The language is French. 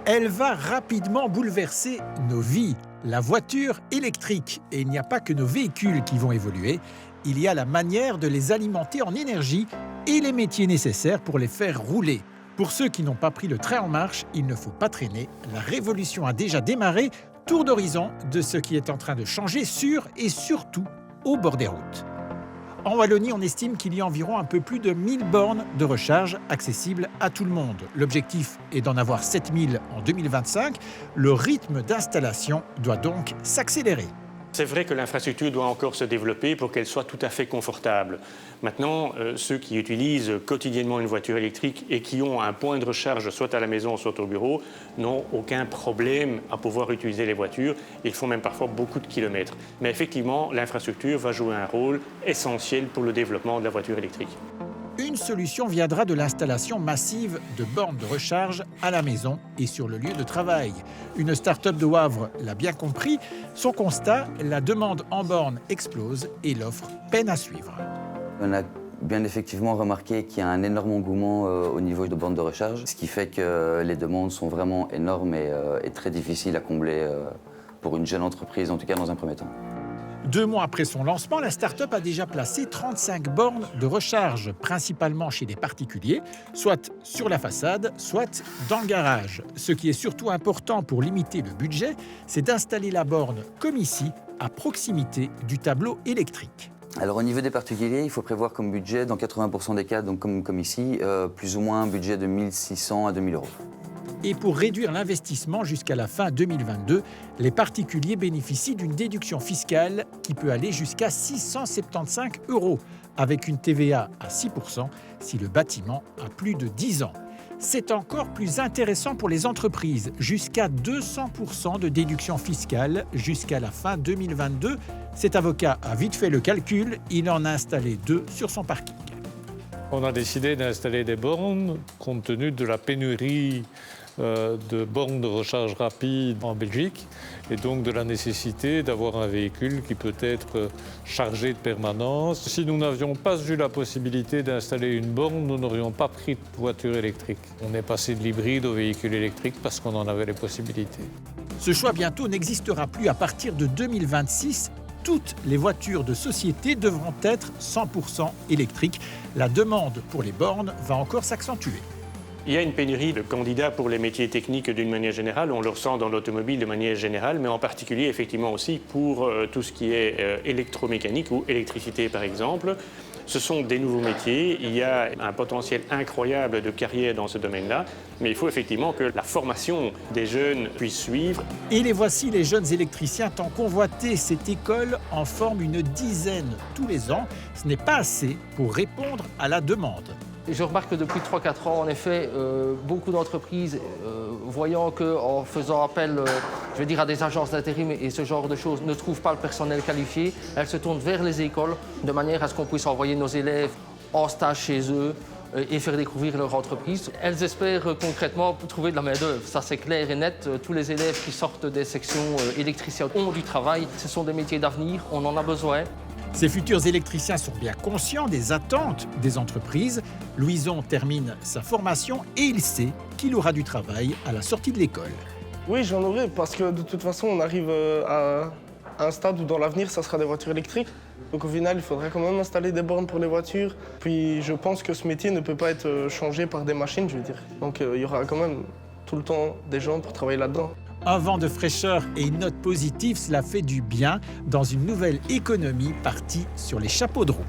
Elle va rapidement bouleverser nos vies. La voiture électrique. Et il n'y a pas que nos véhicules qui vont évoluer. Il y a la manière de les alimenter en énergie et les métiers nécessaires pour les faire rouler. Pour ceux qui n'ont pas pris le train en marche, il ne faut pas traîner. La révolution a déjà démarré. Tour d'horizon de ce qui est en train de changer sur et surtout au bord des routes. En Wallonie, on estime qu'il y a environ un peu plus de 1000 bornes de recharge accessibles à tout le monde. L'objectif est d'en avoir 7000 en 2025. Le rythme d'installation doit donc s'accélérer. C'est vrai que l'infrastructure doit encore se développer pour qu'elle soit tout à fait confortable. Maintenant, ceux qui utilisent quotidiennement une voiture électrique et qui ont un point de recharge soit à la maison, soit au bureau, n'ont aucun problème à pouvoir utiliser les voitures. Ils font même parfois beaucoup de kilomètres. Mais effectivement, l'infrastructure va jouer un rôle essentiel pour le développement de la voiture électrique. Une solution viendra de l'installation massive de bornes de recharge à la maison et sur le lieu de travail. Une start-up de Wavre l'a bien compris. Son constat, la demande en bornes explose et l'offre peine à suivre. On a bien effectivement remarqué qu'il y a un énorme engouement au niveau de bornes de recharge, ce qui fait que les demandes sont vraiment énormes et très difficiles à combler pour une jeune entreprise, en tout cas dans un premier temps. 2 mois après son lancement, la start-up a déjà placé 35 bornes de recharge, principalement chez des particuliers, soit sur la façade, soit dans le garage. Ce qui est surtout important pour limiter le budget, c'est d'installer la borne, comme ici, à proximité du tableau électrique. Alors au niveau des particuliers, il faut prévoir comme budget, dans 80% des cas, donc comme ici, plus ou moins un budget de 1600 à 2000 euros. Et pour réduire l'investissement jusqu'à la fin 2022, les particuliers bénéficient d'une déduction fiscale qui peut aller jusqu'à 675 €, avec une TVA à 6% si le bâtiment a plus de 10 ans. C'est encore plus intéressant pour les entreprises, jusqu'à 200% de déduction fiscale jusqu'à la fin 2022. Cet avocat a vite fait le calcul, il en a installé 2 sur son parking. On a décidé d'installer des bornes compte tenu de la pénurie de bornes de recharge rapide en Belgique et donc de la nécessité d'avoir un véhicule qui peut être chargé de permanence. Si nous n'avions pas eu la possibilité d'installer une borne, nous n'aurions pas pris de voiture électrique. On est passé de l'hybride au véhicule électrique parce qu'on en avait les possibilités. Ce choix bientôt n'existera plus à partir de 2026. Toutes les voitures de société devront être 100% électriques. La demande pour les bornes va encore s'accentuer. Il y a une pénurie de candidats pour les métiers techniques d'une manière générale. On le ressent dans l'automobile de manière générale, mais en particulier effectivement aussi pour tout ce qui est électromécanique ou électricité par exemple. Ce sont des nouveaux métiers, il y a un potentiel incroyable de carrière dans ce domaine-là, mais il faut effectivement que la formation des jeunes puisse suivre. Et les voici, les jeunes électriciens tant convoités. Cette école en forme une dizaine tous les ans. Ce n'est pas assez pour répondre à la demande. Je remarque que depuis 3-4 ans, en effet, beaucoup d'entreprises, voyant qu'en faisant appel à des agences d'intérim et ce genre de choses, ne trouvent pas le personnel qualifié, elles se tournent vers les écoles de manière à ce qu'on puisse envoyer nos élèves en stage chez eux et faire découvrir leur entreprise. Elles espèrent concrètement trouver de la main-d'œuvre. Ça, c'est clair et net. Tous les élèves qui sortent des sections électriciens ont du travail. Ce sont des métiers d'avenir, on en a besoin. Ces futurs électriciens sont bien conscients des attentes des entreprises. Louison termine sa formation et il sait qu'il aura du travail à la sortie de l'école. Oui, j'en aurai parce que de toute façon, on arrive à un stade où dans l'avenir, ça sera des voitures électriques. Donc au final, il faudra quand même installer des bornes pour les voitures. Puis je pense que ce métier ne peut pas être changé par des machines, je veux dire. Donc il y aura quand même tout le temps des gens pour travailler là-dedans. Un vent de fraîcheur et une note positive, cela fait du bien dans une nouvelle économie partie sur les chapeaux de roue.